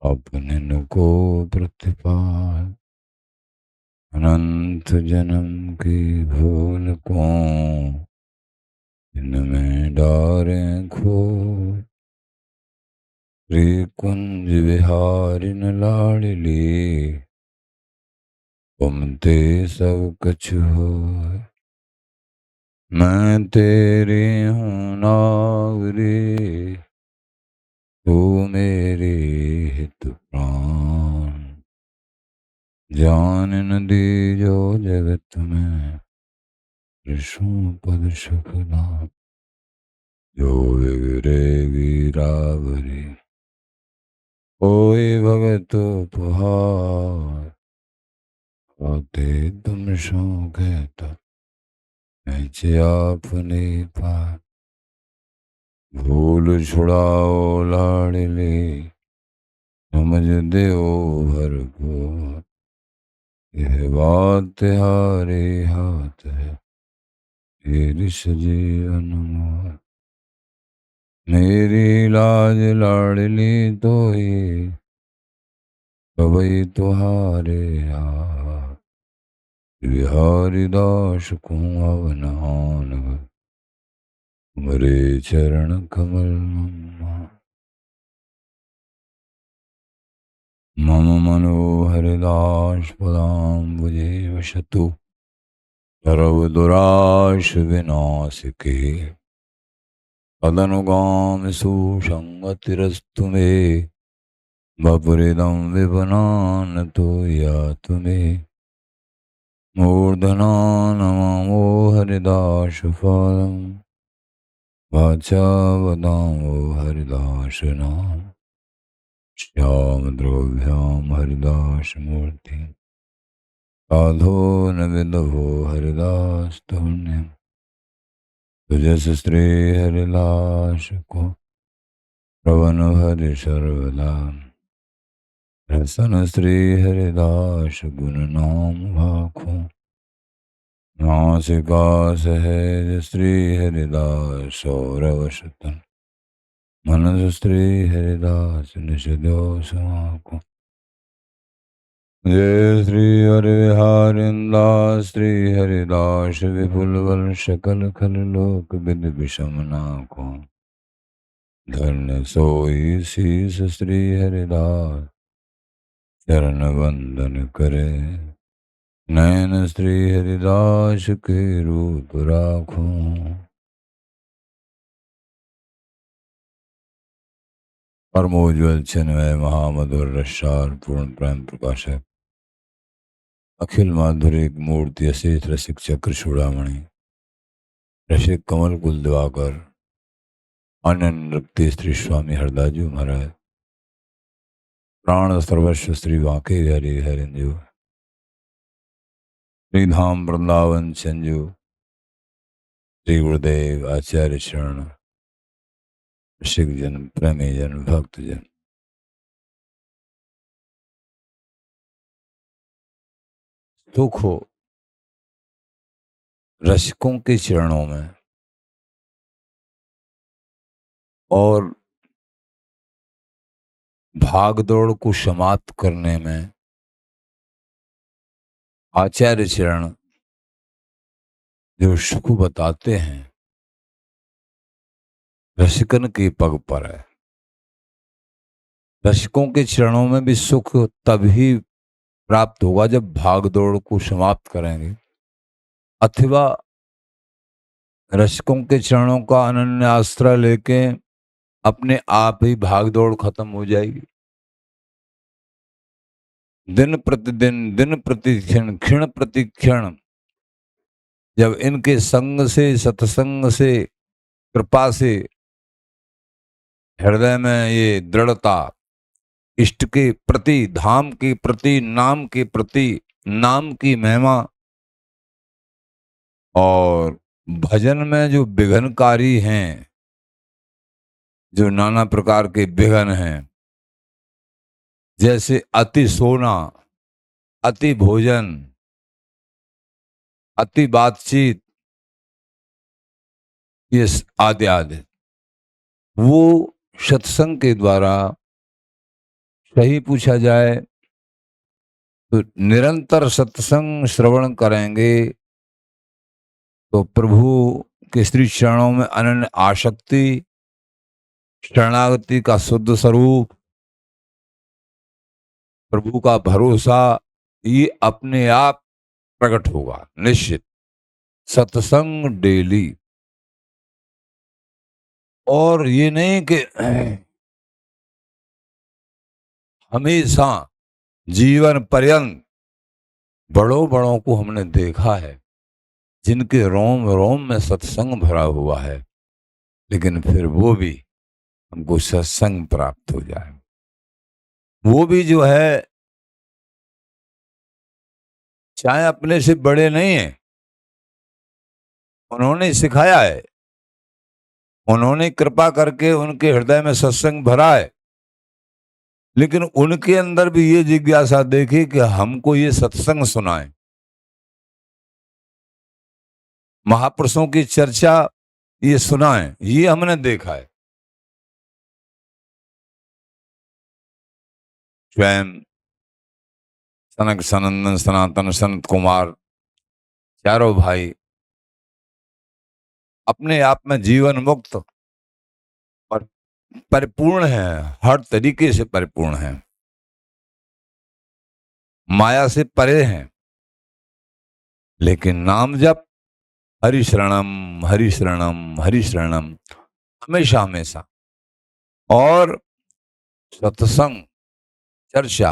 अपने को प्रतिपाल अनंत जन्म की भूल को इनमें डारें खो श्री कुंज विहारिन लाडली घूमते सब कछ हो। मैं तेरी हूँ नावरी तू मेरी हित प्राण जान न दी जो जगत में ऋषु पद सुख नाम जो विगरे वीरावरी कोई भगत उपहार आते तुम सो कहता नीचे आपने पार भूल छुड़ाओ लाडली समझ दे ओ भरपूर यह बात तुम्हारे हाथ है तेरी सजी अनमोल मेरी लाज लाडली तो ये कवई तुम्हारे हाथ बिहारी दास को अवनान मरे चरण कमल मम मनोहर दास पदाम्बुजे वशतु सर्वदुराश विनाशिके तदनुगाम सुसंगतिरस्तु मे वपुरिदं विपनान तो यातु मे मूर्धना नमो हरिदास फलम् वाचा वदामो हरिदास नाम श्याम द्रव्याम हरिदास मूर्ति साधो न विदहो हरिदास तुण्यम तुजस श्री हरिलास को प्रवन हरि सर्वदा रसन श्री हरिदास गुण नाम भाखो नासिका सहज श्री हरिदास सौरवशतन मनस श्री हरिदास निषदो समाको जय श्री हरिहरिंदास श्री हरिदास विपुल बल सकल खल लोक विद विषमना को धन्य सोई शीस श्री हरिदास चरण वंदन करे नयन श्री हरिदास के रूप राखो। परमोज्वल चिन्मय महामधुर रसार पूर्ण प्रेम प्रकाशक अखिल माधुरिक मूर्ति अशेष रसिक चक्र चूड़ामणि रसिक कमल कुल दिवाकर आनंद रक्ति श्री स्वामी हरदासजी महाराज प्राण सर्वस्व श्री वाके हरि हरिंजू श्री धाम वृंदावन संजू श्री गुरुदेव आचार्य शरण रसिक जन प्रेमी जन भक्त जन सुख हो रसिकों के चरणों में और भाग दौड़ को समाप्त करने में आचार्य चरण जो सुख बताते हैं रसिकन के पग पर है। रसिकों के चरणों में भी सुख तभी प्राप्त होगा जब भाग दौड़ को समाप्त करेंगे अथवा रसिकों के चरणों का अनन्य आश्रय लेके अपने आप ही भाग दौड़ खत्म हो जाएगी। दिन प्रतिदिन क्षण प्रति क्षण जब इनके संग से सत्संग से कृपा से हृदय में ये दृढ़ता इष्ट के प्रति धाम के प्रति नाम के प्रति नाम की महिमा और भजन में जो विघ्नकारी हैं जो नाना प्रकार के विघ्न हैं जैसे अति सोना अति भोजन अति बातचीत ये आदि आदि वो सत्संग के द्वारा सही पूछा जाए तो निरंतर सत्संग श्रवण करेंगे तो प्रभु के श्री चरणों में अनन्य आसक्ति, शरणागति का शुद्ध स्वरूप, प्रभु का भरोसा, ये अपने आप प्रकट होगा निश्चित। सत्संग डेली, और ये नहीं कि हमेशा जीवन पर्यंत। बड़ों बड़ों को हमने देखा है जिनके रोम रोम में सत्संग भरा हुआ है, लेकिन फिर वो भी हमको सत्संग प्राप्त हो जाए। वो भी जो है चाहे अपने से बड़े नहीं है, उन्होंने सिखाया है, उन्होंने कृपा करके उनके हृदय में सत्संग भरा है, लेकिन उनके अंदर भी ये जिज्ञासा देखी कि हमको ये सत्संग सुनाए। महापुरुषों की चर्चा ये सुनाए, ये हमने देखा है। स्वयं सनक सनंदन सनातन सनत कुमार चारों भाई अपने आप में जीवन मुक्त और परिपूर्ण है, हर तरीके से परिपूर्ण है, माया से परे हैं, लेकिन नाम जप हरि शरणम हरि शरणम हरि शरणम हमेशा हमेशा। और सत्संग चर्चा,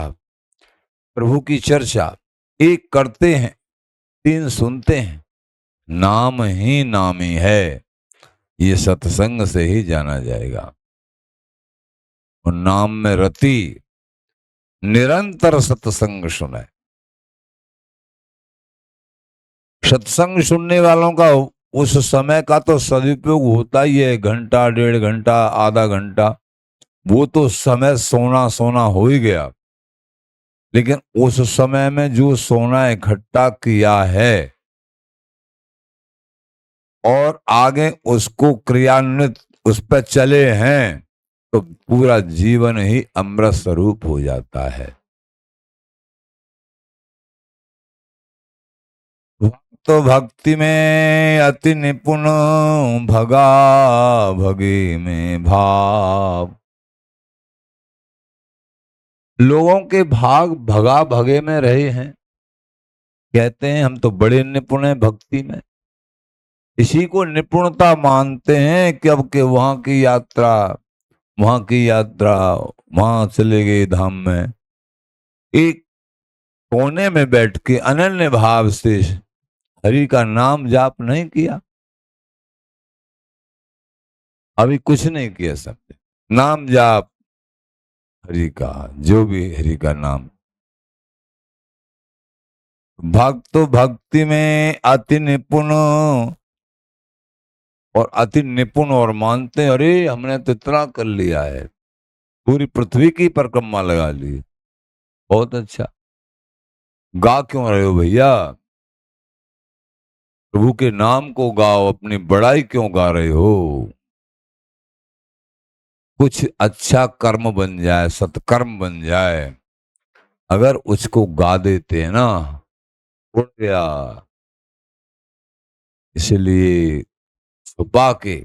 प्रभु की चर्चा, एक करते हैं, तीन सुनते हैं, नाम ही नामी है, ये सत्संग से ही जाना जाएगा। और नाम में रति निरंतर सत्संग सुने। सत्संग सुनने वालों का उस समय का तो सदुपयोग होता ही है, घंटा, डेढ़ घंटा, आधा घंटा, वो तो समय सोना सोना हो ही गया। लेकिन उस समय में जो सोना इकट्ठा किया है और आगे उसको क्रियान्वित उस पर चले हैं, तो पूरा जीवन ही अमृत स्वरूप हो जाता है। तो भक्ति में अति निपुण, भगा भगे में भाव। लोगों के भाग भगा भगे में रहे हैं, कहते हैं हम तो बड़े निपुण हैं भक्ति में। इसी को निपुणता मानते हैं कि अब के वहां की यात्रा, वहां की यात्रा, वहां चले गए धाम में। एक कोने में बैठ के अनन्य भाव से हरि का नाम जाप नहीं किया, अभी कुछ नहीं किया, समझे। नाम जाप हरि का, जो भी हरि का नाम। भक्त भक्ति में अति निपुण, और अति निपुण, और मानते हैं अरे हमने तो इतना कर लिया है, पूरी पृथ्वी की परिक्रमा लगा ली, बहुत अच्छा। गा क्यों रहे हो भैया? प्रभु के नाम को गाओ, अपनी बड़ाई क्यों गा रहे हो? कुछ अच्छा कर्म बन जाए, सत्कर्म बन जाए, अगर उसको गा देते हैं ना, उड़ गया। इसलिए छुपा के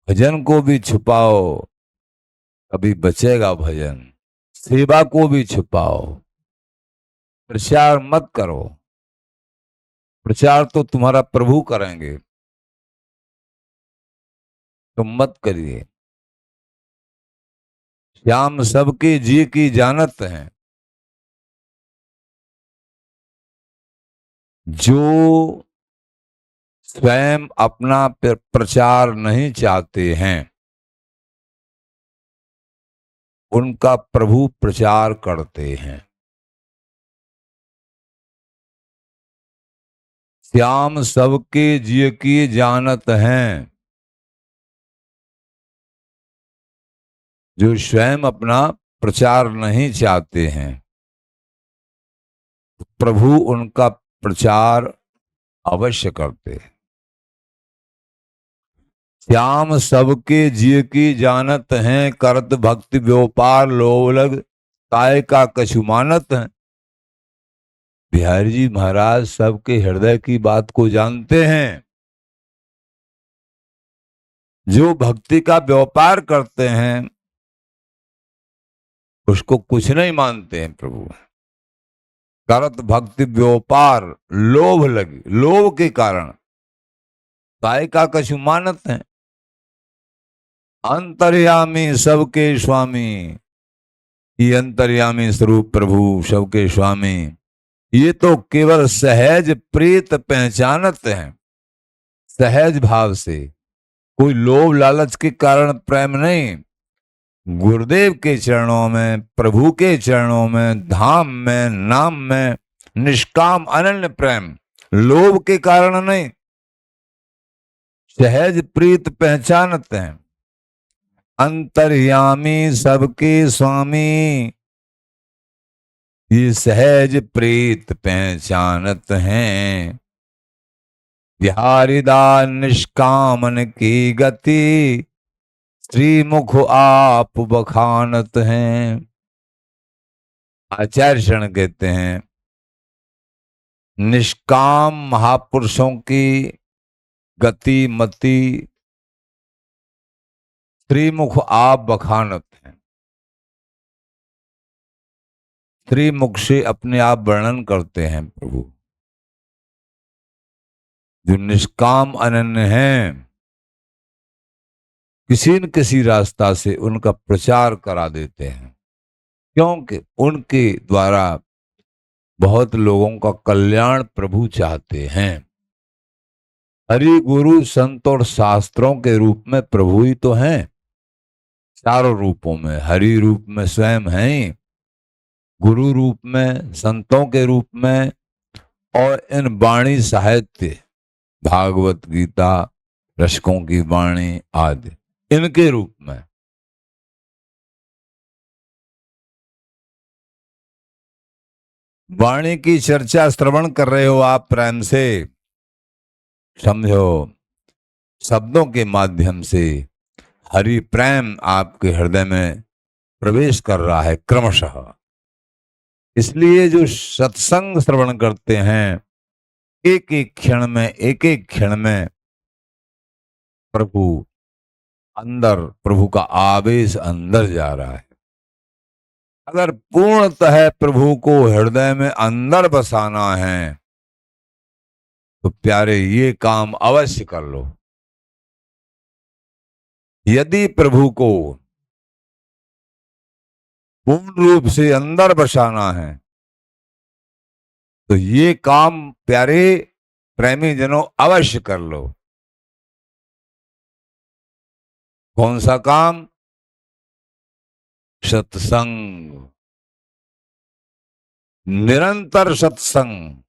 भजन को भी छुपाओ, कभी बचेगा भजन। सेवा को भी छुपाओ, प्रचार मत करो, प्रचार तो तुम्हारा प्रभु करेंगे, तुम मत करिए। श्याम सबके जी की जानत हैं, जो स्वयं अपना प्रचार नहीं चाहते हैं, उनका प्रभु प्रचार करते हैं। श्याम सबके जी की जानत हैं, जो स्वयं अपना प्रचार नहीं चाहते हैं, प्रभु उनका प्रचार अवश्य करते हैं। श्याम सबके जी की जानत हैं, करत भक्ति व्यापार लोभ लग ताय का कछु मानत हैं। बिहारी जी महाराज सबके हृदय की बात को जानते हैं। जो भक्ति का व्यापार करते हैं उसको कुछ नहीं मानते हैं प्रभु। करत भक्ति व्यापार लोभ लगी, लोभ के कारण काय का कछु मानत है। अंतर्यामी सबके स्वामी, ये अंतर्यामी स्वरूप प्रभु सबके स्वामी, ये तो केवल सहज प्रीत पहचानत हैं। सहज भाव से, कोई लोभ लालच के कारण प्रेम नहीं। गुरुदेव के चरणों में, प्रभु के चरणों में, धाम में, नाम में निष्काम अनन्य प्रेम, लोभ के कारण नहीं। सहज प्रीत पहचानते हैं। अंतर्यामी सबके स्वामी, ये सहज प्रीत पहचानत हैं। बिहारीदा निष्कामन की गति, श्रीमुख आप बखानत हैं। आचार्य शरण कहते हैं निष्काम महापुरुषों की गति मति श्रीमुख आप बखानत हैं। श्रीमुख से अपने आप वर्णन करते हैं प्रभु। जो निष्काम अनन्य हैं, किसी न किसी रास्ता से उनका प्रचार करा देते हैं, क्योंकि उनके द्वारा बहुत लोगों का कल्याण प्रभु चाहते हैं। हरि गुरु संत और शास्त्रों के रूप में प्रभु ही तो हैं। चारों रूपों में, हरि रूप में स्वयं हैं, गुरु रूप में, संतों के रूप में, और इन वाणी साहित्य भागवत गीता रशकों की वाणी आदि इनके रूप में। वाणी की चर्चा श्रवण कर रहे हो आप प्रेम से, समझो शब्दों के माध्यम से हरि प्रेम आपके हृदय में प्रवेश कर रहा है क्रमशः। इसलिए जो सत्संग श्रवण करते हैं, एक एक क्षण में, एक एक क्षण में प्रभु अंदर, प्रभु का आवेश अंदर जा रहा है। अगर पूर्णतः प्रभु को हृदय में अंदर बसाना है तो प्यारे ये काम अवश्य कर लो। यदि प्रभु को पूर्ण रूप से अंदर बसाना है तो ये काम प्यारे प्रेमी जनों अवश्य कर लो। कौन सा काम? सत्संग, निरंतर सत्संग,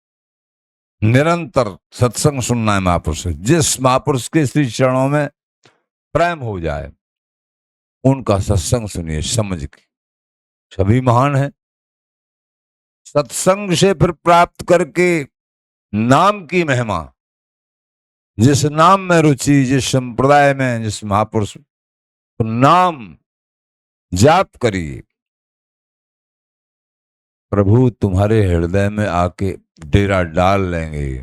निरंतर सत्संग सुनना है महापुरुष से। जिस महापुरुष के श्री चरणों में प्रेम हो जाए उनका सत्संग सुनिए समझ के। सभी महान है। सत्संग से फिर प्राप्त करके नाम की महिमा, जिस नाम में रुचि, जिस संप्रदाय में, जिस महापुरुष, तो नाम जाप करिए, प्रभु तुम्हारे हृदय में आके डेरा डाल लेंगे।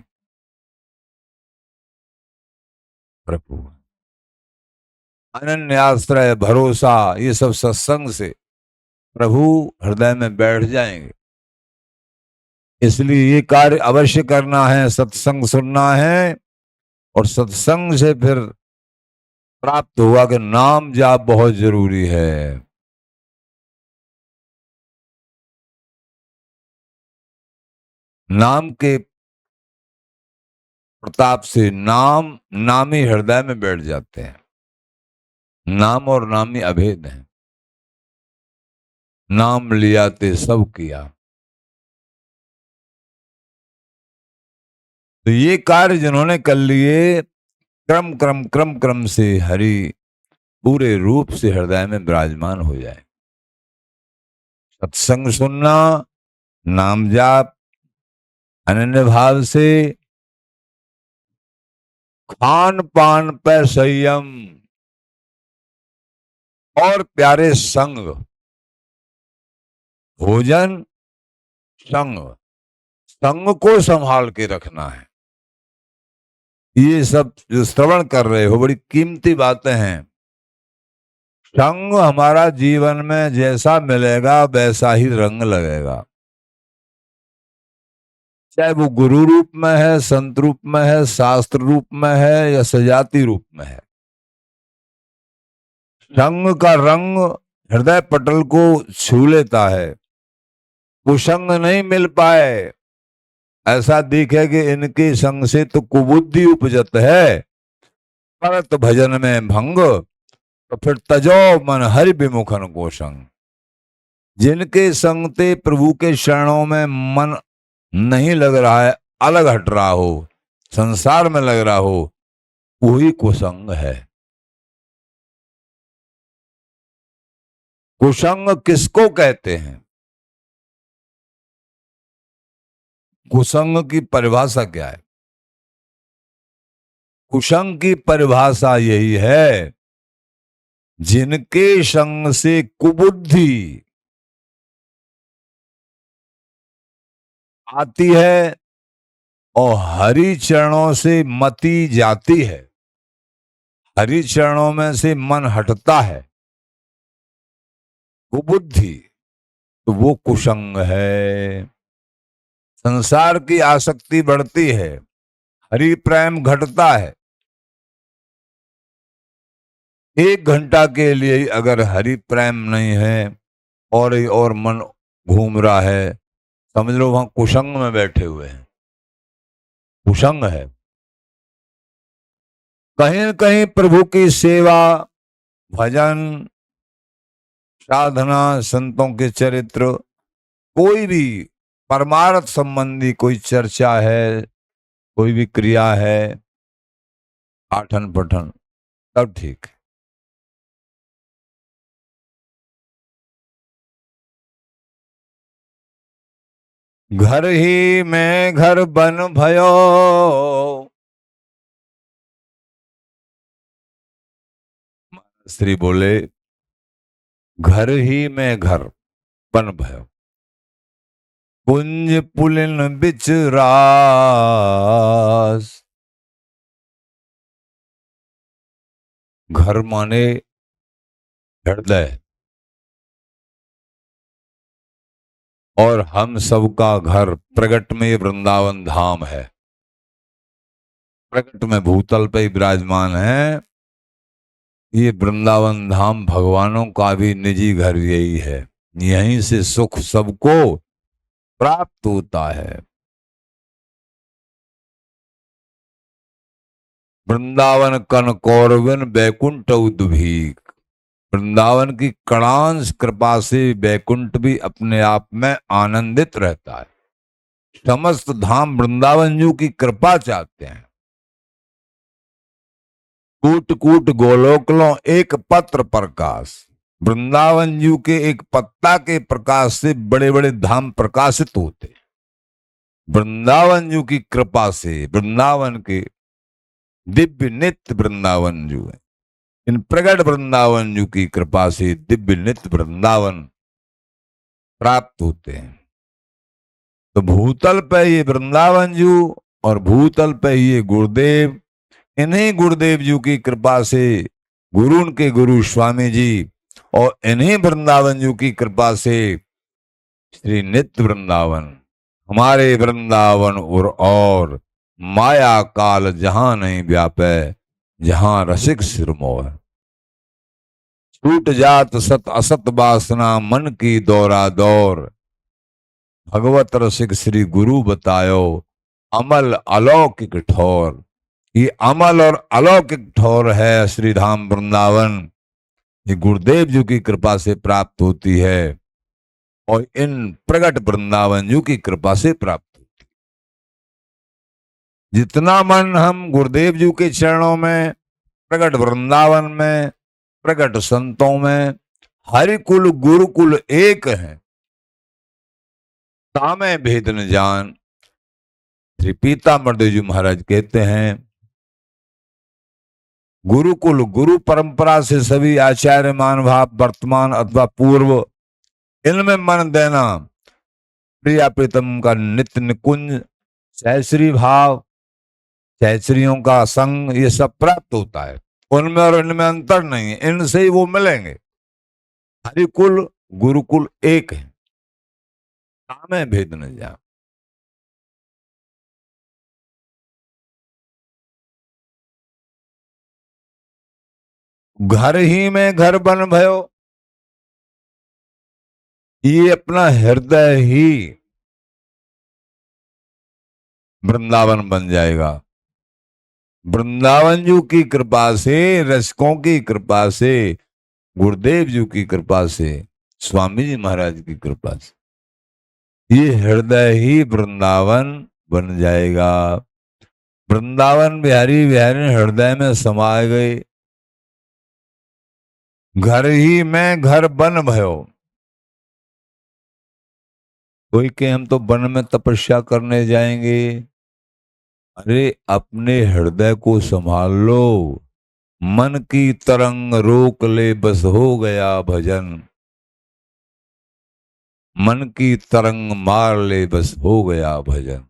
प्रभु अनन्य आश्रय, भरोसा, ये सब सत्संग से प्रभु हृदय में बैठ जाएंगे। इसलिए ये कार्य अवश्य करना है, सत्संग सुनना है, और सत्संग से फिर प्राप्त हुआ कि नाम जाप बहुत जरूरी है। नाम के प्रताप से नाम, नामी हृदय में बैठ जाते हैं। नाम और नामी अभेद हैं। नाम लिया ते सब किया। तो ये कार्य जिन्होंने कर लिए, क्रम क्रम क्रम क्रम से हरि पूरे रूप से हृदय में विराजमान हो जाए। सत्संग सुनना, नाम जाप, अनन्य भाव से, खान पान पर संयम और प्यारे संग, भोजन, संग, संग को संभाल के रखना है। ये सब जो श्रवण कर रहे हो बड़ी कीमती बातें हैं। संग हमारा जीवन में जैसा मिलेगा वैसा ही रंग लगेगा, चाहे वो गुरु रूप में है, संत रूप में है, शास्त्र रूप में है या सजाती रूप में है। संग का रंग हृदय पटल को छू लेता है। कुसंग नहीं मिल पाए, ऐसा दिखे कि इनके संग से तो कुबुद्धि उपजत है, परत भजन में भंग, तो फिर तजो मन हरि विमुखन को संग। जिनके संग ते प्रभु के शरणों में मन नहीं लग रहा है, अलग हट रहा हो, संसार में लग रहा हो, वही कुसंग है। कुसंग किसको कहते हैं? कुसंग की परिभाषा क्या है? कुसंग की परिभाषा यही है, जिनके संग से कुबुद्धि आती है और हरि चरणों से मति जाती है, हरि चरणों में से मन हटता है, कुबुद्धि, तो वो कुसंग है। संसार की आसक्ति बढ़ती है, हरि प्रेम घटता है। 1 घंटा के लिए अगर हरि प्रेम नहीं है और मन घूम रहा है, समझ लो वहां कुसंग में बैठे हुए हैं, कुसंग है। कहीं न कहीं प्रभु की सेवा, भजन, साधना, संतों के चरित्र, कोई भी परमार्थ संबंधी कोई चर्चा है, कोई भी क्रिया है, पाठन पठन, सब ठीक है। घर ही में घर बन भयो, श्री बोले घर ही में घर बन भयो, कुंज पुलिन बिच रास। घर माने हृदय, और हम सबका घर प्रगट में वृंदावन धाम है। प्रगट में भूतल पे विराजमान है। ये वृंदावन धाम भगवानों का भी निजी घर यही है, यहीं से सुख सबको प्राप्त होता है। वृंदावन कन कौरवन बैकुंठ उद्भीक, वृंदावन की कणांश कृपा से बैकुंठ भी अपने आप में आनंदित रहता है। समस्त धाम वृंदावन जी की कृपा चाहते हैं। कूट कूट गोलोक लो एक पत्र प्रकाश, वृंदावन जी के एक पत्ता के प्रकाश से बड़े बड़े धाम प्रकाशित होते। वृंदावन जी की कृपा से वृंदावन के दिव्य नित्य वृंदावन जो है, इन प्रगट वृंदावन जी की कृपा से दिव्य नित्य वृंदावन प्राप्त होते हैं। तो भूतल पे ये वृंदावन जी और भूतल पे ये गुरुदेव, इन्हीं गुरुदेव जी की कृपा से गुरु उनके गुरु स्वामी जी, और इन्हीं वृंदावन जी की कृपा से श्री नित्य वृंदावन, हमारे वृंदावन और माया काल जहां नहीं व्यापे, जहां रसिक सिरमोह। छूट जात सत असत वासना मन की दौरा दौर, भगवत रसिक श्री गुरु बतायो अमल अलौकिक ठौर। ये अमल और अलौकिक ठौर है श्री धाम वृंदावन, ये गुरुदेव जी की कृपा से प्राप्त होती है और इन प्रगट वृंदावन जी की कृपा से प्राप्त होती है। जितना मन हम गुरुदेव जी के चरणों में, प्रगट वृंदावन में, प्रगट संतों में, हरिकुल गुरुकुल एक है, तामे भेद न जान। श्री पीताम्बर जी महाराज कहते हैं, गुरुकुल गुरु परंपरा से सभी आचार्य महानुभाव वर्तमान अथवा पूर्व इनमें मन देना, प्रिया प्रीतम का नित्य निकुंज, सहश्री भाव, सहस्त्रियों का संग, ये सब प्राप्त होता है। उनमें और इनमें अंतर नहीं है, इनसे ही वो मिलेंगे। हरिकुल गुरुकुल एक है, में भेद न जा। घर ही में घर बन भयो, ये अपना हृदय ही वृंदावन बन जाएगा। वृंदावन जी की कृपा से, रसिकों की कृपा से, गुरुदेव जी की कृपा से, स्वामी जी महाराज की कृपा से ये हृदय ही वृंदावन बन जाएगा। वृंदावन बिहारी बिहारी हृदय में समा गए। घर ही में घर बन भयो। कोई के हम तो वन में तपस्या करने जाएंगे। अरे अपने हृदय को संभाल लो, मन की तरंग रोक ले, बस हो गया भजन। मन की तरंग मार ले, बस हो गया भजन।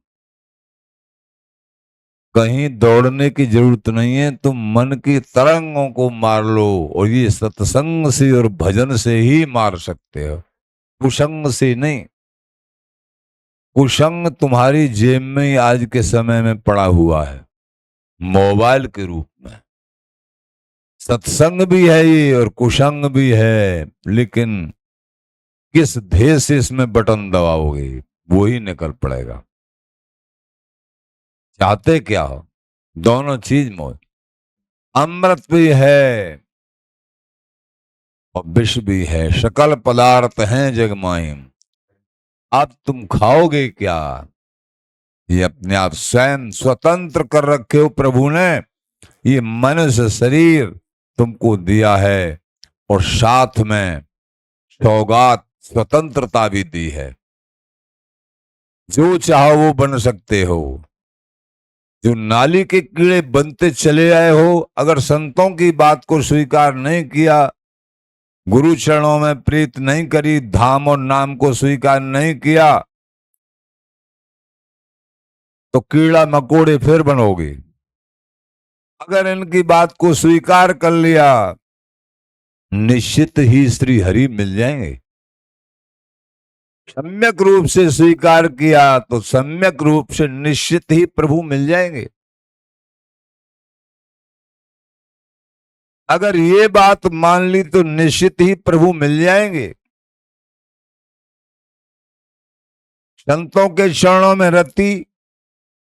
कहीं दौड़ने की जरूरत नहीं है, तुम मन की तरंगों को मार लो, और ये सत्संग से और भजन से ही मार सकते हो, कुसंग से नहीं। कुसंग तुम्हारी जेब में ही आज के समय में पड़ा हुआ है, मोबाइल के रूप में। सत्संग भी है ये और कुसंग भी है, लेकिन किस ध्येय से इसमें बटन दबाओगे वो ही निकल पड़ेगा। चाहते क्या हो? दोनों चीज मौज। अमृत भी है और विष भी है, सकल पदार्थ हैं जगमाइन। अब तुम खाओगे क्या? ये अपने आप स्वयं स्वतंत्र कर रखे हो प्रभु ने। ये मनुष्य शरीर तुमको दिया है और साथ में सौगात स्वतंत्रता भी दी है। जो चाहो वो बन सकते हो। जो नाली के कीड़े बनते चले आए हो, अगर संतों की बात को स्वीकार नहीं किया, गुरु चरणों में प्रीत नहीं करी, धाम और नाम को स्वीकार नहीं किया, तो कीड़ा मकोड़े फिर बनोगे। अगर इनकी बात को स्वीकार कर लिया, निश्चित ही श्री हरि मिल जाएंगे। सम्यक रूप से स्वीकार किया तो सम्यक रूप से निश्चित ही प्रभु मिल जाएंगे। अगर ये बात मान ली तो निश्चित ही प्रभु मिल जाएंगे। संतों के चरणों में रति,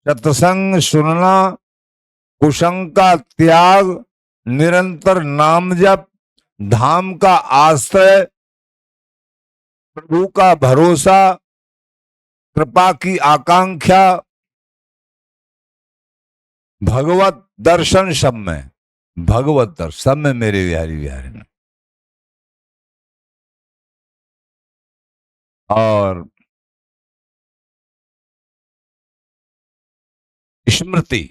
सत्संग सुनना, कुसंग का त्याग, निरंतर नाम जप, धाम का आश्रय, प्रभु का भरोसा, कृपा की आकांक्षा, भगवत दर्शन, सब में भगवत दर्शन, सब में मेरे बिहारी बिहारी में। और स्मृति,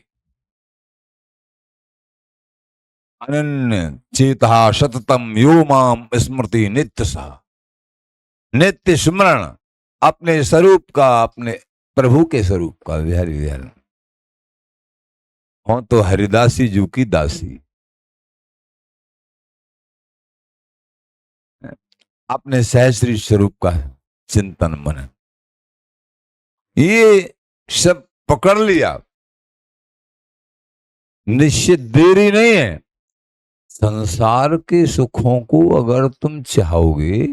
अनन्य चेता सततम यो माम स्मृति नित्य सा। नित्य स्मरण अपने स्वरूप का, अपने प्रभु के स्वरूप का। बिहारी बिहारी हो तो हरिदासी जू की दासी, अपने सहस्री स्वरूप का चिंतन मन, ये सब पकड़ लिया, निश्चित देरी नहीं है। संसार के सुखों को अगर तुम चाहोगे,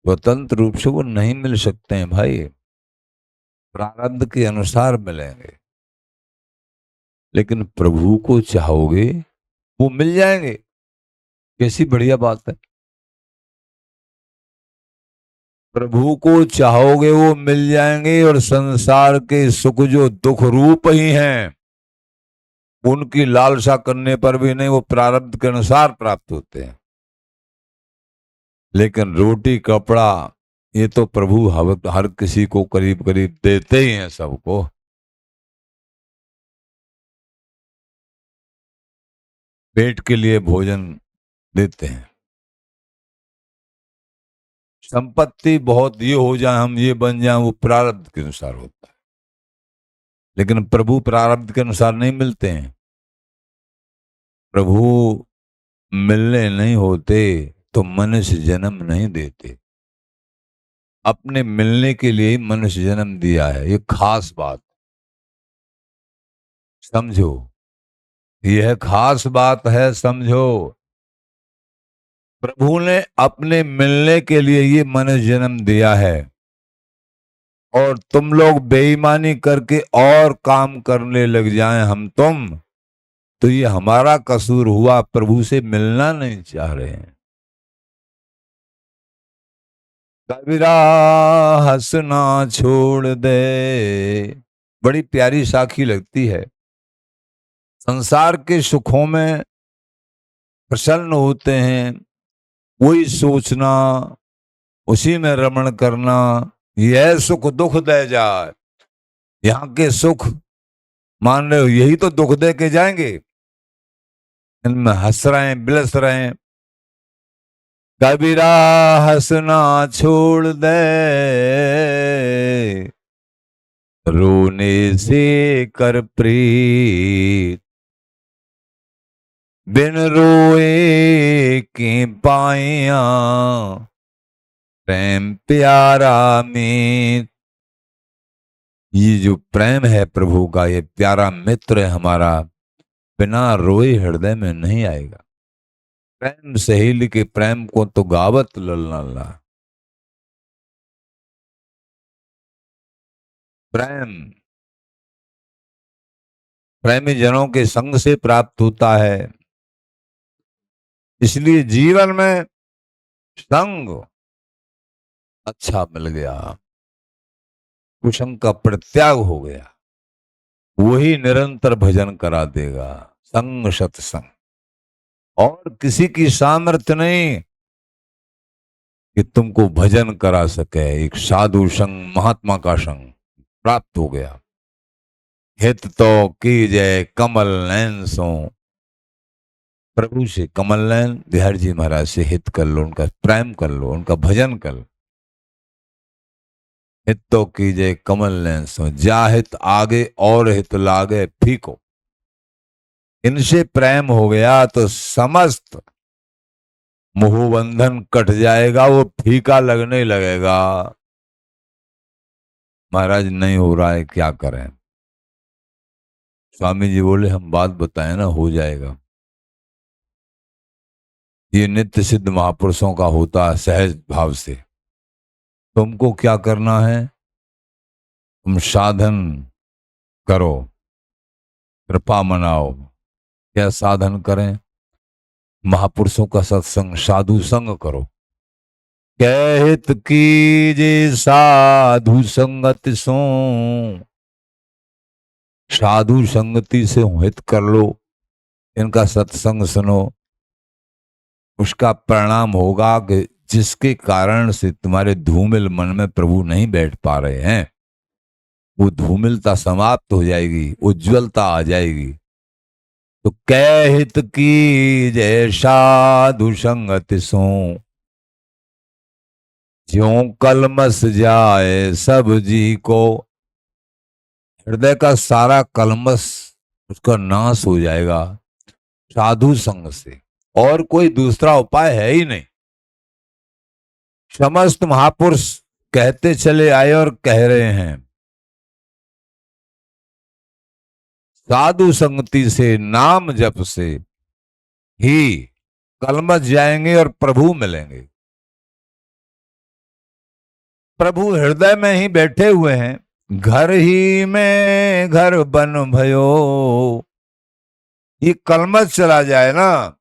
स्वतंत्र रूप से वो नहीं मिल सकते हैं भाई, प्रारब्ध के अनुसार मिलेंगे। लेकिन प्रभु को चाहोगे वो मिल जाएंगे। कैसी बढ़िया बात है। प्रभु को चाहोगे वो मिल जाएंगे, और संसार के सुख जो दुख रूप ही हैं, उनकी लालसा करने पर भी नहीं, वो प्रारब्ध के अनुसार प्राप्त होते हैं। लेकिन रोटी कपड़ा ये तो प्रभु हर किसी को करीब करीब देते ही हैं सबको। पेट के लिए भोजन देते हैं। संपत्ति बहुत ये हो जाए, हम ये बन जाए, वो प्रारब्ध के अनुसार होता है। लेकिन प्रभु प्रारब्ध के अनुसार नहीं मिलते हैं। प्रभु मिलने नहीं होते तो मनुष्य जन्म नहीं देते। अपने मिलने के लिए ही मनुष्य जन्म दिया है, ये खास बात समझो। यह खास बात है, समझो। प्रभु ने अपने मिलने के लिए ये मनुष्य जन्म दिया है, और तुम लोग बेईमानी करके और काम करने लग जाएं हम तुम, तो ये हमारा कसूर हुआ, प्रभु से मिलना नहीं चाह रहे हैं। कबीरा हंसना छोड़ दे, बड़ी प्यारी साखी लगती है। संसार के सुखों में प्रसन्न होते हैं, वही सोचना, उसी में रमण करना, यह सुख दुख दे जाए। यहाँ के सुख मान रहे हो, यही तो दुख दे के जाएंगे। इनमें हंस रहे हैं, बिलस रहे हैं। कबीरा हंसना छोड़ दे, रोने से कर प्रीत, बिन रोए के पाया प्रेम प्यारा मीत। ये जो प्रेम है प्रभु का, ये प्यारा मित्र है हमारा, बिना रोए हृदय में नहीं आएगा। प्रेम सहेली के प्रेम को तो गावत लल्ला। प्रेम प्रेमी जनों के संग से प्राप्त होता है। इसलिए जीवन में संग अच्छा मिल गया, कुसंग का परित्याग हो गया, वही निरंतर भजन करा देगा। संग सत्संग, और किसी की सामर्थ्य नहीं कि तुमको भजन करा सके। एक साधु संग, महात्मा का संग प्राप्त हो गया। हित तो कीजय कमल नैन सो, प्रभु से कमल नैन बिहार जी महाराज से हित कर लो, उनका प्रेम कर लो, उनका भजन कर लो। हित तो कीजय कमल नैन सो, जा हित आगे और हित लागे फीको। इनसे प्रेम हो गया तो समस्त मोहबंधन कट जाएगा, वो फीका लगने लगेगा। महाराज नहीं हो रहा है, क्या करें? स्वामी जी बोले हम बात बताएं ना, हो जाएगा। ये नित्य सिद्ध महापुरुषों का होता है सहज भाव से। तुमको क्या करना है? तुम साधन करो, कृपा मनाओ। क्या साधन करें? महापुरुषों का सत्संग, साधु संग करो। कहत कीजे साधु संगत सो, साधु संगति से हित कर लो, इनका सत्संग सुनो। उसका परिणाम होगा कि जिसके कारण से तुम्हारे धूमिल मन में प्रभु नहीं बैठ पा रहे हैं, वो धूमिलता समाप्त हो जाएगी, उज्जवलता आ जाएगी। तो कह हित की जय साधु संगत सो, ज्यों कलमस जाए सब जी को। हृदय का सारा कलमस उसका नाश हो जाएगा साधु संग से, और कोई दूसरा उपाय है ही नहीं। समस्त महापुरुष कहते चले आए और कह रहे हैं, साधु संगति से, नाम जप से ही कलमस जाएंगे और प्रभु मिलेंगे। प्रभु हृदय में ही बैठे हुए हैं। घर ही में घर बन भयो, ये कलमस चला जाए ना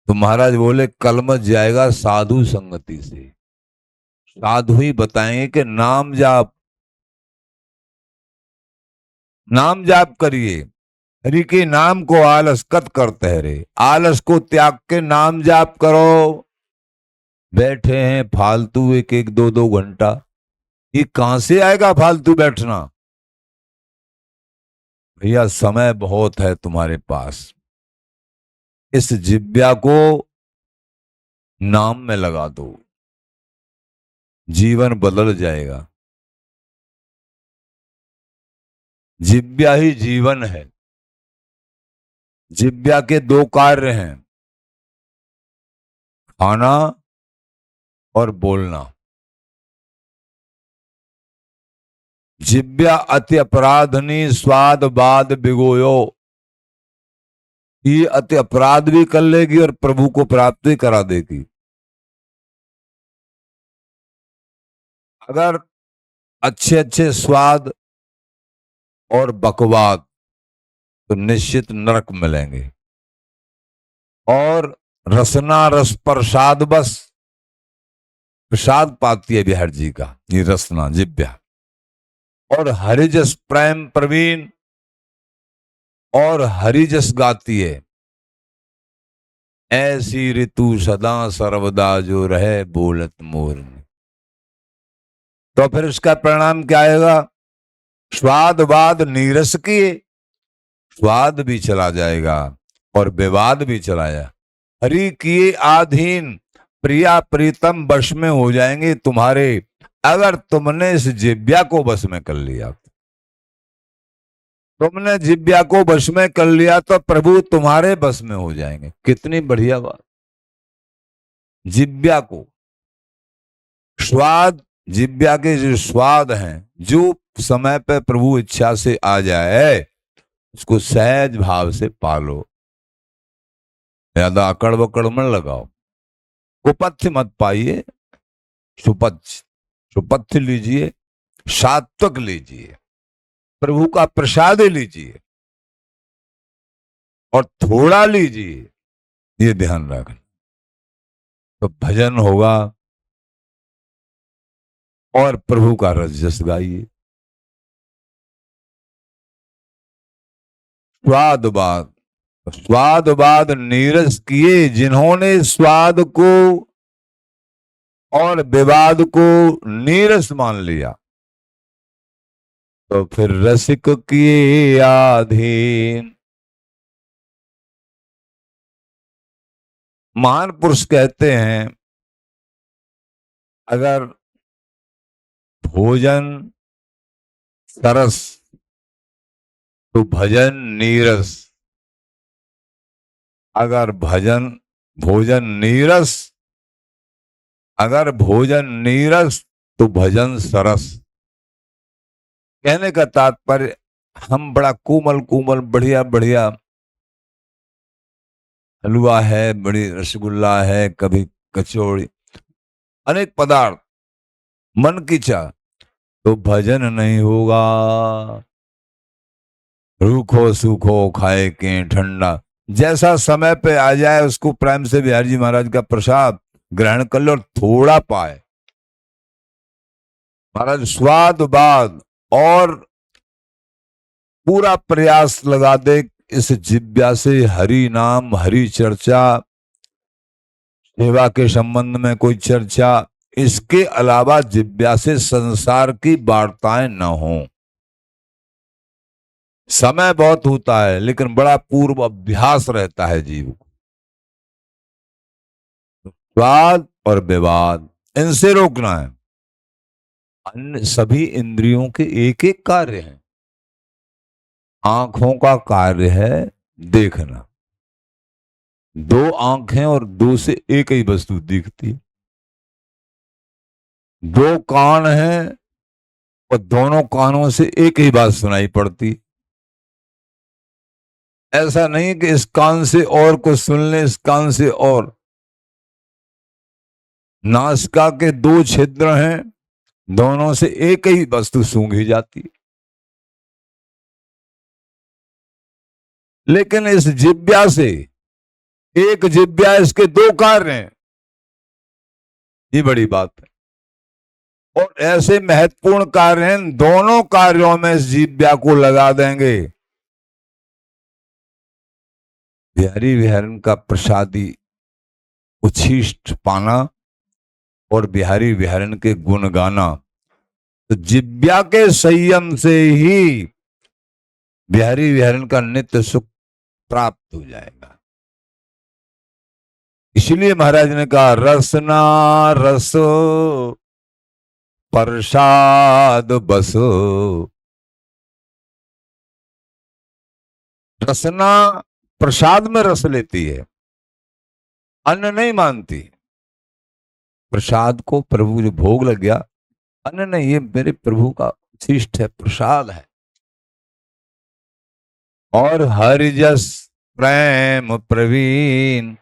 तो महाराज बोले कलमस जाएगा साधु संगति से। साधु ही बताएंगे कि नाम जाप करिए। हरि के नाम को आलस कत कर ठहरे, आलस को त्याग के नाम जाप करो। बैठे हैं फालतू एक एक दो दो घंटा, ये कहां से आएगा फालतू बैठना? भैया समय बहुत है तुम्हारे पास। इस जिव्या को नाम में लगा दो, जीवन बदल जाएगा। जिब्या ही जीवन है। जिब्या के दो कार्य हैं, खाना और बोलना। जिब्या अति अपराधनी स्वाद बाद बिगोयो। ये अति अपराध भी कर लेगी और प्रभु को प्राप्त भी करा देगी। अगर अच्छे अच्छे स्वाद और बकवाद तो निश्चित नरक मिलेंगे। और रसना रस प्रसाद बस, प्रसाद पाती है बिहार जी का ये रसना जिब्या। और हरिजस प्रेम प्रवीण, और हरिजस गाती है। ऐसी ऋतु सदा सर्वदा जो रहे बोलत मोर में। तो फिर उसका परिणाम क्या आएगा? स्वाद वाद नीरस किए, स्वाद भी चला जाएगा और विवाद भी चला जाएगा। हरि किए आधीन, प्रिया प्रीतम वश में हो जाएंगे तुम्हारे, अगर तुमने इस जिब्या को वश में कर लिया। तुमने जिब्या को वश में कर लिया तो प्रभु तुम्हारे बस में हो जाएंगे। कितनी बढ़िया बात। जिब्या को स्वाद, जिब्या के जो स्वाद हैं, जो समय पे प्रभु इच्छा से आ जाए उसको सहज भाव से पालो। ज्यादा अकड़ बकड़ मत लगाओ, कुपथ्य मत पाइए। सुपथ्य, सुपथ्य लीजिए, सात्विक लीजिए, प्रभु का प्रसाद लीजिए और थोड़ा लीजिए, ये ध्यान रखना। तो भजन होगा और प्रभु का रस जस गाइए। स्वाद बाद, स्वाद बाद नीरस किए, जिन्होंने स्वाद को और विवाद को नीरस मान लिया तो फिर रसिक किए आधीन। महान पुरुष कहते हैं अगर भोजन सरस तो भजन नीरस, अगर भोजन नीरस, अगर भोजन नीरस तो भजन सरस। कहने का तात्पर्य हम बड़ा कोमल कोमल बढ़िया बढ़िया हलवा है, बड़ी रसगुल्ला है, कभी कचौड़ी, अनेक पदार्थ मन की चाह, तो भजन नहीं होगा। रूखो सूखो खाए के ठंडा, जैसा समय पे आ जाए उसको प्रेम से बिहारी जी महाराज का प्रसाद ग्रहण कर लो और थोड़ा पाए। महाराज स्वाद बाद और पूरा प्रयास लगा दे इस जिब्या से हरि नाम, हरि चर्चा, सेवा के संबंध में कोई चर्चा, इसके अलावा जिब्या से संसार की वार्ताएं न हो। समय बहुत होता है लेकिन बड़ा पूर्व अभ्यास रहता है जीव को। स्वाद और विवाद इनसे रोकना है। अन्य सभी इंद्रियों के एक एक कार्य हैं। आंखों का कार्य है देखना, दो आंखें और दो से एक ही वस्तु दिखती। दो कान हैं और दोनों कानों से एक ही बात सुनाई पड़ती। ऐसा नहीं कि इस कान से और कुछ सुन ले, इस कान से और। नासिका के दो छिद्र हैं, दोनों से एक ही वस्तु सूंघी जाती। लेकिन इस जिब्या से, एक जिब्या, इसके दो कार्य हैं। ये बड़ी बात है। और ऐसे महत्वपूर्ण कार्य हैं, दोनों कार्यों में इस जिब्या को लगा देंगे। बिहारी विहरण का प्रसादी उच्छिष्ट पाना और बिहारी विहरण के गुण गाना, तो जिब्या के संयम से ही बिहारी विहरण का नित्य सुख प्राप्त हो जाएगा। इसलिए महाराज ने कहा रसना रस प्रसाद बस। रसना प्रसाद में रस लेती है, अन्न नहीं मानती। प्रसाद को प्रभु जो भोग लग गया, अन्न नहीं, ये मेरे प्रभु का उच्छिष्ट है, प्रसाद है। और हरिजस प्रेम प्रवीण,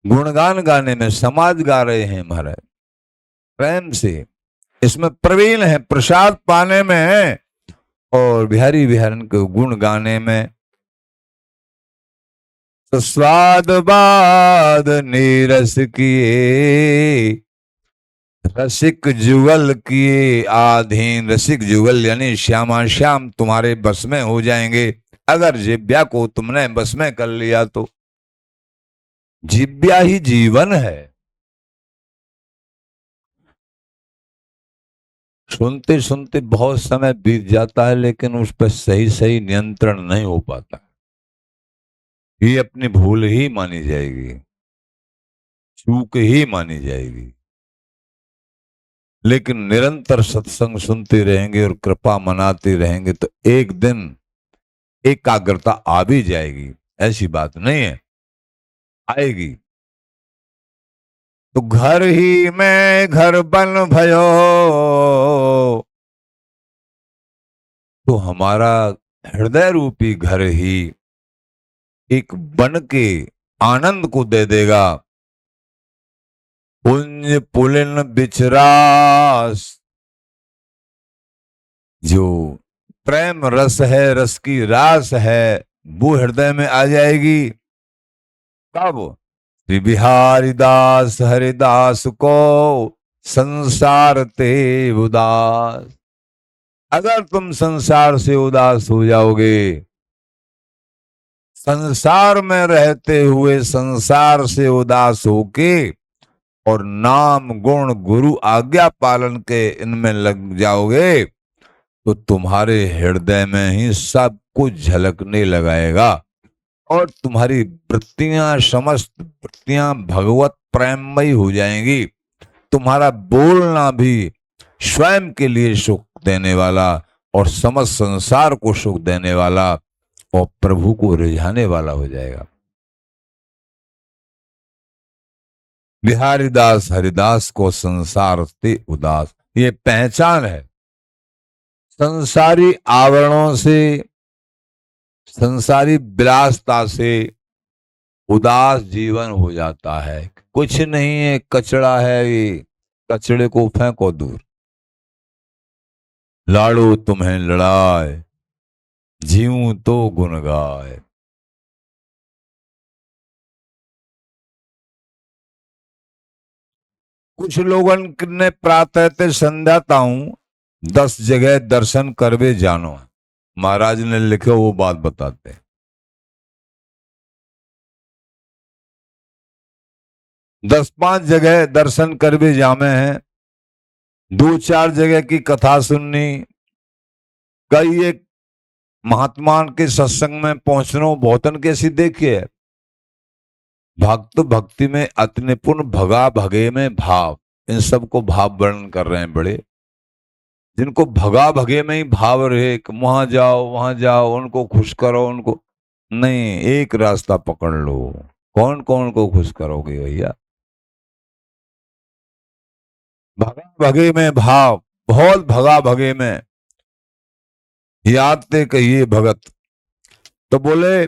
गुणगान गाने में समाज गा रहे हैं महाराज प्रेम से, इसमें प्रवीण है, प्रसाद पाने में है, और बिहारी बिहारन के गुण गाने में। तो स्वाद बाद नीरस किए, रसिक जुगल किए आधीन। रसिक जुगल यानी श्यामा श्याम तुम्हारे बस में हो जाएंगे अगर जिब्या को तुमने बस में कर लिया तो। जिब्या ही जीवन है। सुनते सुनते बहुत समय बीत जाता है, लेकिन उस पर सही सही नियंत्रण नहीं हो पाता। ये अपनी भूल ही मानी जाएगी, चूक ही मानी जाएगी। लेकिन निरंतर सत्संग सुनते रहेंगे और कृपा मनाते रहेंगे तो एक दिन एकाग्रता आ भी जाएगी, ऐसी बात नहीं है, आएगी। तो घर ही में घर बन भयो, तो हमारा हृदय रूपी घर ही एक बन के आनंद को दे देगा। पुंज पुलिन बिचरास, जो प्रेम रस है, रस की रास है, वो हृदय में आ जाएगी। कब? श्री बिहारी दास हरिदास को संसार ते उदास। अगर तुम संसार से उदास हो जाओगे, संसार में रहते हुए संसार से उदास होके और नाम गुण गुरु आज्ञा पालन के इनमें लग जाओगे, तो तुम्हारे हृदय में ही सब कुछ झलकने लगाएगा और तुम्हारी वृत्तियां, समस्त वृत्तियां भगवत प्रेममयी हो जाएंगी। तुम्हारा बोलना भी स्वयं के लिए सुख देने वाला और समस्त संसार को सुख देने वाला और प्रभु को रिझाने वाला हो जाएगा। बिहारी दास हरिदास को संसार से उदास, ये पहचान है। संसारी आवरणों से, संसारी विलासता से उदास जीवन हो जाता है। कुछ नहीं है, कचड़ा है, ये कचड़े को फेंको दूर। लाड़ो तुम्हें लड़ाए, जीऊं तो गुन गाए। कुछ लोगों ने प्रातः ते संध्या ताऊं 10 जगह दर्शन करवे जानो, महाराज ने लिखे वो बात बताते हैं। 10-5 जगह दर्शन करवे जामे हैं, 2-4 जगह की कथा सुननी, कई एक महात्मान के सत्संग में पहुंचना बहुतन कैसी देखिए। भक्त भक्ति में अति निपुण, भगा भगे में भाव, इन सबको भाव वर्णन कर रहे हैं बड़े। जिनको भगा भगे में ही भाव रहे, वहां जाओ उनको खुश करो, उनको नहीं, एक रास्ता पकड़ लो। कौन कौन को खुश करोगे भैया? भगा भगे में भाव, बहुत भगा भगे में याद ते कहिए भगत। तो बोले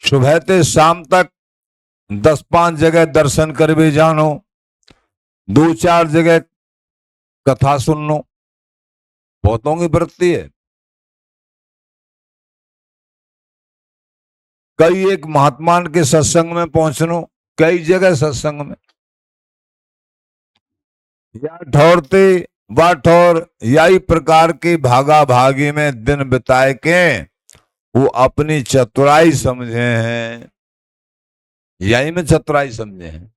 सुबह ते शाम तक 10-5 जगह दर्शन कर भी जानो, 2-4 जगह कथा सुन लो, बहुतों की वृत्ति है। कई एक महात्मान के सत्संग में पहुंचनो, कई जगह सत्संग में या ठौरते व ठौर, यही प्रकार के भागा भागी में दिन बिताए के वो अपनी चतुराई समझे हैं। यही में चतुराई समझे हैं,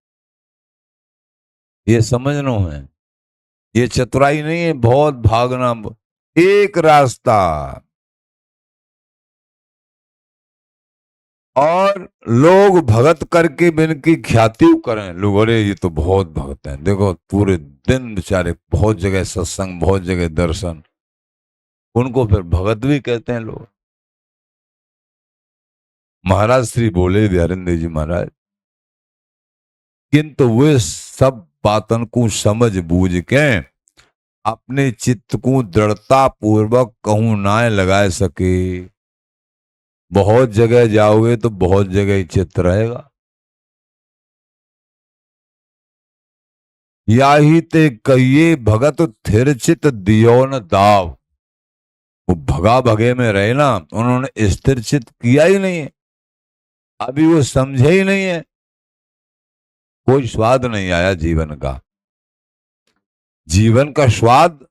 ये समझना है। ये चतुराई नहीं है बहुत भागना, एक रास्ता। और लोग भगत करके भी इनकी ख्याति करें, लोग अरे ये तो बहुत भगत हैं, देखो पूरे दिन बेचारे बहुत जगह सत्संग, बहुत जगह दर्शन, उनको फिर भगत भी कहते हैं लोग। महाराज श्री बोले बिहारिंदर जी महाराज, किंतु वे सब बातन को समझ बूझ के अपने चित्त को दृढ़ता पूर्वक कहूं ना लगाए सके। बहुत जगह जाओगे तो बहुत जगह ही चित्त रहेगा। या ही ते कहिए भगत थिर चित दियो न दाव। वो भगा भगे में रहे ना, उन्होंने स्थिर चित किया ही नहीं है, अभी वो समझे ही नहीं है, कोई स्वाद नहीं आया जीवन का। जीवन का स्वाद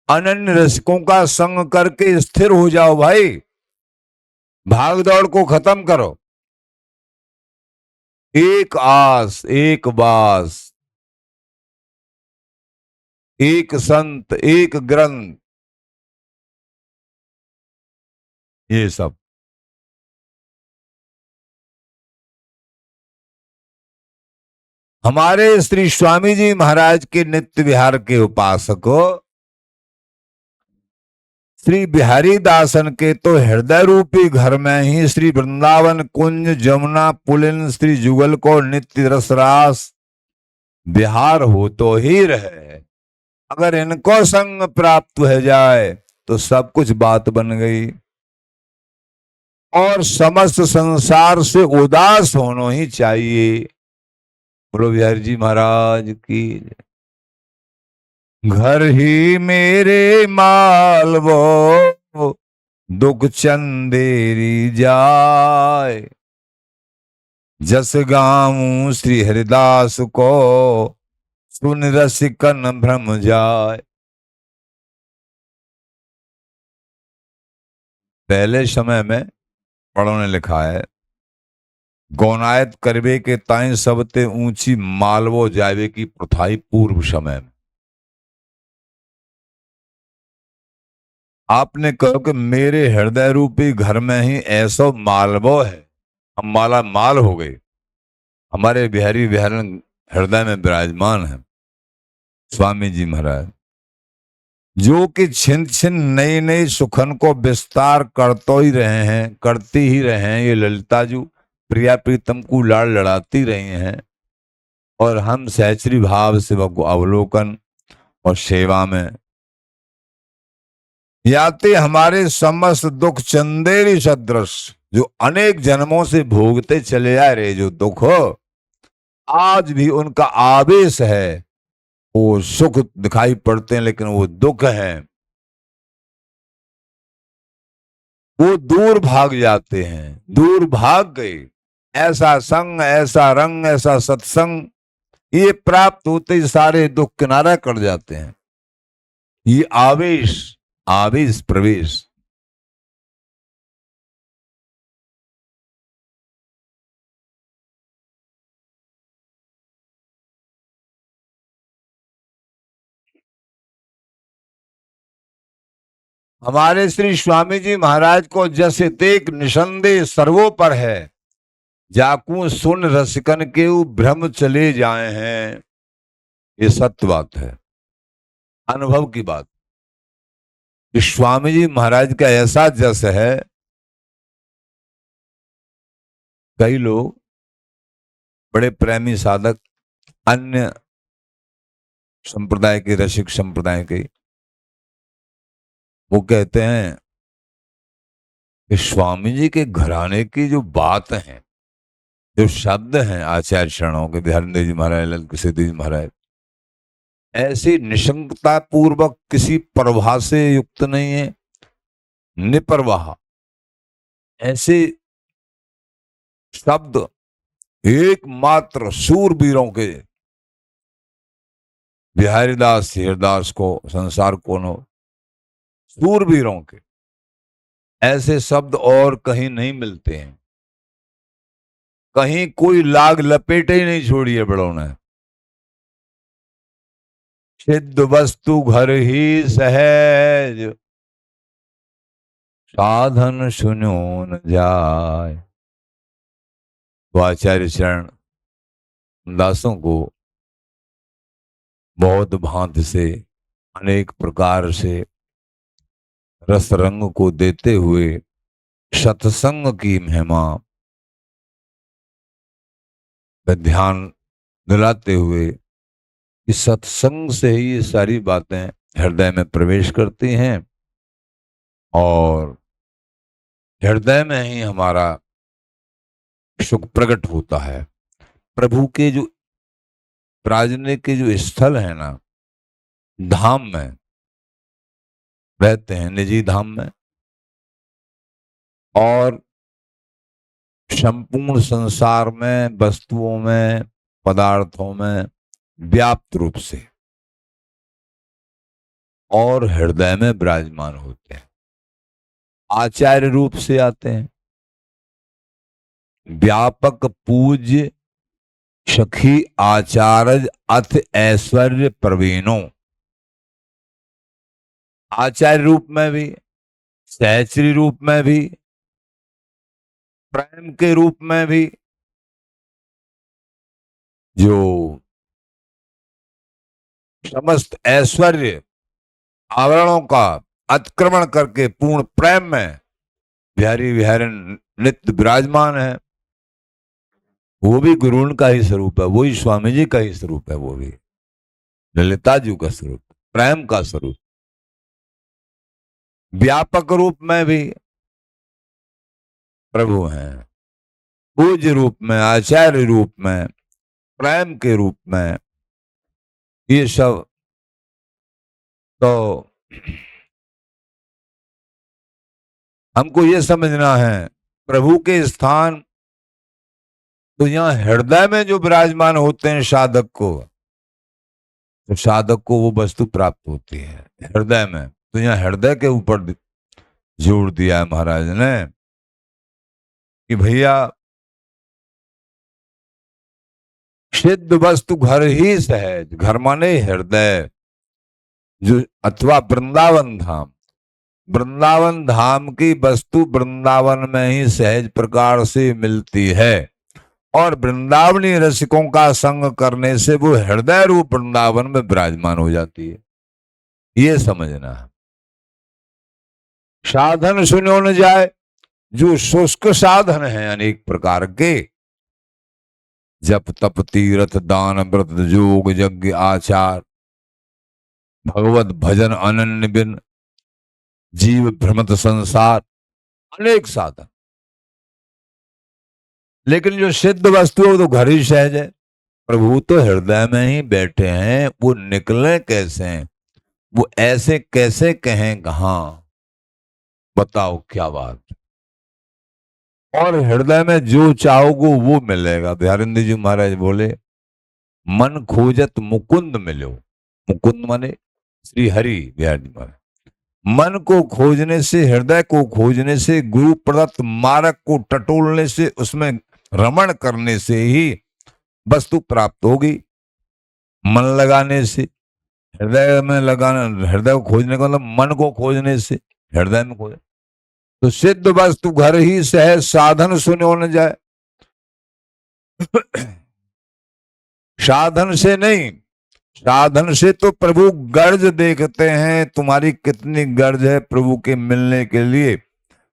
अनन्य रसिकों का संग करके स्थिर हो जाओ भाई, भाग दौड़ को खत्म करो। एक आस, एक बास, एक संत, एक ग्रंथ, ये सब। हमारे श्री स्वामी जी महाराज के नित्य विहार के उपासकों, श्री बिहारी दासन के तो हृदय रूपी घर में ही श्री वृंदावन कुंज जमुना पुलिन श्री जुगल को नित्य रसरास विहार हो तो ही रहे। अगर इनको संग प्राप्त हो जाए तो सब कुछ बात बन गई, और समस्त संसार से उदास होना ही चाहिए। बोलो बिहारी जी महाराज की। घर ही मेरे मालवो दुख चंदेरी जाए, जस गाऊं श्री हरिदास को सुन रसिकन भ्रम जाए। पहले समय में पढ़ों ने लिखा है, गौनायत करवे के ताई सबते ऊंची मालवो जावे की प्रथाई पूर्व समय में। आपने कहो कि मेरे हृदय रूपी घर में ही ऐसा मालवो है, हम माला माल हो गए, हमारे बिहारी बिहारन हृदय में विराजमान है स्वामी जी महाराज, जो कि छिन छिन नई नई सुखन को विस्तार करते ही रहे हैं, करती ही रहे हैं। ये ललिता जी प्रिया प्रीतम को लाड़ लड़ाती रही हैं, और हम सहचरी भाव से को अवलोकन और सेवा में याते हमारे समस्त दुख चंदेरी सदृश, जो अनेक जन्मों से भोगते चले आ रहे जो दुख हो, आज भी उनका आवेश है। वो सुख दिखाई पड़ते हैं लेकिन वो दुख है, वो दूर भाग जाते हैं, दूर भाग गए। ऐसा संग, ऐसा रंग, ऐसा सत्संग, ये प्राप्त होते ही सारे दुख किनारा कर जाते हैं। ये आवेश, आवेश प्रवेश। हमारे श्री स्वामी जी महाराज को जैसे तेक निसंदेह सर्वों पर है, जाकू सुन रसिकन के भ्रम चले जाए हैं। ये सत्य बात है, अनुभव की बात। स्वामी जी महाराज का ऐसा जस है, कई लोग बड़े प्रेमी साधक अन्य संप्रदाय के, रसिक संप्रदाय के, वो कहते हैं कि स्वामी जी के घराने की जो बात है, जो शब्द हैं आचार्य शरणों के, बिहारिंदर जी महाराज, ललित सिद्धि जी महाराज, ऐसी निशंकता पूर्वक किसी प्रवाह से युक्त नहीं है, निप्रवाह। ऐसे शब्द एकमात्र सूरवीरों के, बिहारीदास हरिदास को संसार कौन हो, सूरवीरों के ऐसे शब्द और कहीं नहीं मिलते हैं। कहीं कोई लाग लपेटे ही नहीं छोड़ी है बड़ों ने। सिद्ध वस्तु घर ही सहज, साधन सुनो न जाय। तो आचार्य चरण दासों को बहुत भांति से अनेक प्रकार से रस रंग को देते हुए सत्संग की महिमा पे ध्यान दिलाते हुए इस सत्संग से ही ये सारी बातें हृदय में प्रवेश करती हैं और हृदय में ही हमारा सुख प्रकट होता है। प्रभु के जो प्राजने के जो स्थल है ना, धाम में रहते हैं, निजी धाम में, और संपूर्ण संसार में वस्तुओं में पदार्थों में व्याप्त रूप से और हृदय में विराजमान होते हैं। आचार्य रूप से आते हैं, व्यापक पूज्य सखी आचार्य अथ ऐश्वर्य प्रवीणों। आचार्य रूप में भी, सहचरी रूप में भी, प्रेम के रूप में भी, जो समस्त ऐश्वर्य आवरणों का अतिक्रमण करके पूर्ण प्रेम में बिहारी विहारी नित्य विराजमान है, वो भी गुरुन का ही स्वरूप है, वही स्वामी जी का ही स्वरूप है, वो भी ललिता जी का स्वरूप, प्रेम का स्वरूप। व्यापक रूप में भी प्रभु हैं, पूज्य रूप में, आचार्य रूप में, प्रेम के रूप में, ये सब तो हमको ये समझना है। प्रभु के स्थान तो यहाँ हृदय में जो विराजमान होते हैं साधक को, तो साधक को वो वस्तु प्राप्त होती है हृदय में। तो यहाँ हृदय के ऊपर जोर दिया है महाराज ने कि भैया सिद्ध वस्तु घर ही सहज, घर माने हृदय, जो अथवा वृंदावन धाम, वृंदावन धाम की वस्तु वृंदावन में ही सहज प्रकार से मिलती है और वृंदावनी रसिकों का संग करने से वो हृदय रूप वृंदावन में विराजमान हो जाती है। ये समझना है। साधन सुनो न जाए, जो शुष्क साधन है अनेक प्रकार के, जप तप तीर्थ दान व्रत योग यज्ञ आचार भगवत भजन अनन्य बिन जीव भ्रमत संसार, अनेक साधन। लेकिन जो सिद्ध वस्तु है तो घर ही सहज है। प्रभु तो हृदय में ही बैठे हैं, वो निकले कैसे हैं, वो ऐसे कैसे कहें कहां, बताओ क्या बात। और हृदय में जो चाहोगे वो मिलेगा। बिहारिंद्र जी महाराज बोले, मन खोजत मुकुंद मिलो। मुकुंद माने श्री हरि। बिहार जी महाराज, मन को खोजने से, हृदय को खोजने से, गुरु प्रदत्त मार्ग को टटोलने से, उसमें रमण करने से ही वस्तु प्राप्त होगी। मन लगाने से, हृदय में लगाना, हृदय को खोजने का मतलब मन को खोजने से, हृदय में खोज। तो सिद्ध वस्तु घर ही सहज, साधन सुनो न जाए। साधन से नहीं, साधन से तो प्रभु गर्ज देखते हैं, तुम्हारी कितनी गर्ज है प्रभु के मिलने के लिए।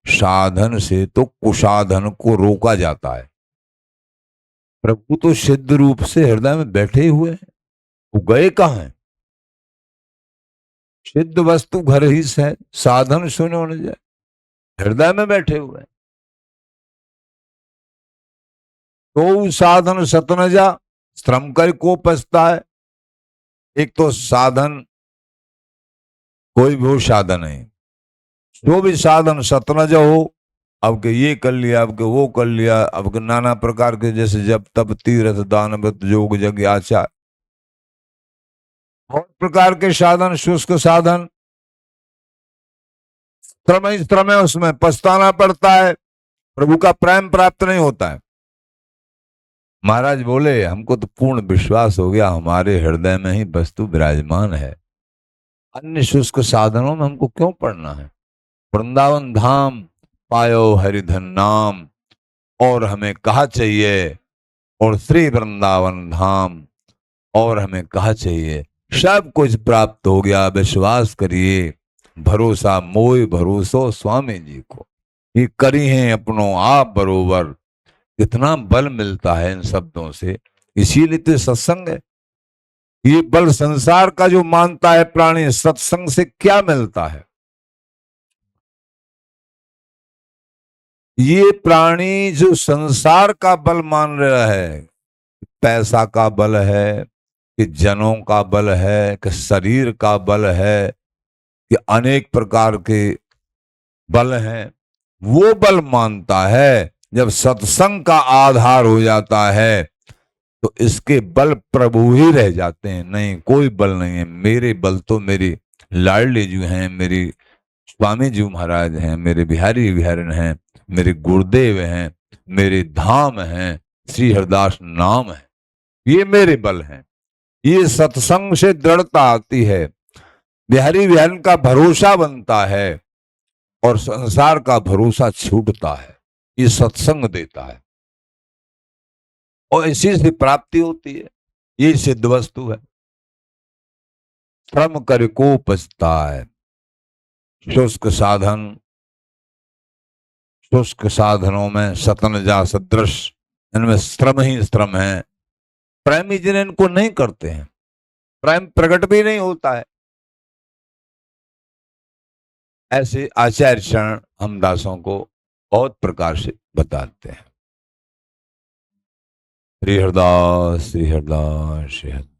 साधन से तो कुसाधन को रोका जाता है। प्रभु तो सिद्ध रूप से हृदय में बैठे हुए हैं, वो गए कहां हैं। सिद्ध वस्तु घर ही सहज, साधन सुनो न जाए, हृदय में बैठे हुए हैं। तो साधन सत न जा, श्रम कर को पछता है। एक तो साधन, कोई भी साधन नहीं, जो भी साधन सत न जा हो, अब के ये कर लिया, अब के वो कर लिया, अब के नाना प्रकार के, जैसे जब तब तीर्थ दान व्रत योग यज्ञ आचार, बहुत प्रकार के साधन, शुष्क साधन, श्रम ही श्रम है, उसमें पछताना पड़ता है, प्रभु का प्रेम प्राप्त नहीं होता है। महाराज बोले, हमको तो पूर्ण विश्वास हो गया हमारे हृदय में ही वस्तु विराजमान है, अन्य शुष्क साधनों में हमको क्यों पढ़ना है। वृंदावन धाम पायो हरिधन नाम, और हमें कहा चाहिए, और श्री वृंदावन धाम और हमें कहा चाहिए। सब कुछ प्राप्त हो गया, विश्वास करिए, भरोसा मोय भरोसो स्वामी जी को, ये करी हैं अपनों आप बरोबर। कितना बल मिलता है इन शब्दों से, इसीलिए तो सत्संग है। ये बल संसार का जो मानता है प्राणी, सत्संग से क्या मिलता है? ये प्राणी जो संसार का बल मान रहा है, पैसा का बल है कि जनों का बल है कि शरीर का बल है कि अनेक प्रकार के बल हैं, वो बल मानता है। जब सत्संग का आधार हो जाता है तो इसके बल प्रभु ही रह जाते हैं, नहीं कोई बल नहीं है। मेरे बल तो मेरी लाडली जी हैं, मेरी स्वामी जी महाराज हैं, मेरे बिहारी बिहारन हैं, मेरे गुरुदेव हैं, मेरे धाम हैं, श्री हरदास नाम है, ये मेरे बल हैं। ये सत्संग से दृढ़ता आती है, बिहारी बिहारन का भरोसा बनता है और संसार का भरोसा छूटता है। ये सत्संग देता है और इसी से प्राप्ति होती है। ये सिद्ध वस्तु है। श्रम कर को पछताए, शुष्क साधन, शुष्क साधनों में सतन जा सदृश, इनमें श्रम ही श्रम है। प्रेमी जिन इनको नहीं करते हैं, प्रेम प्रकट भी नहीं होता है। ऐसे आचार्य शरण हम दासों को बहुत प्रकार से बताते हैं। श्री हरदास श्री हरदास श्री हरदास।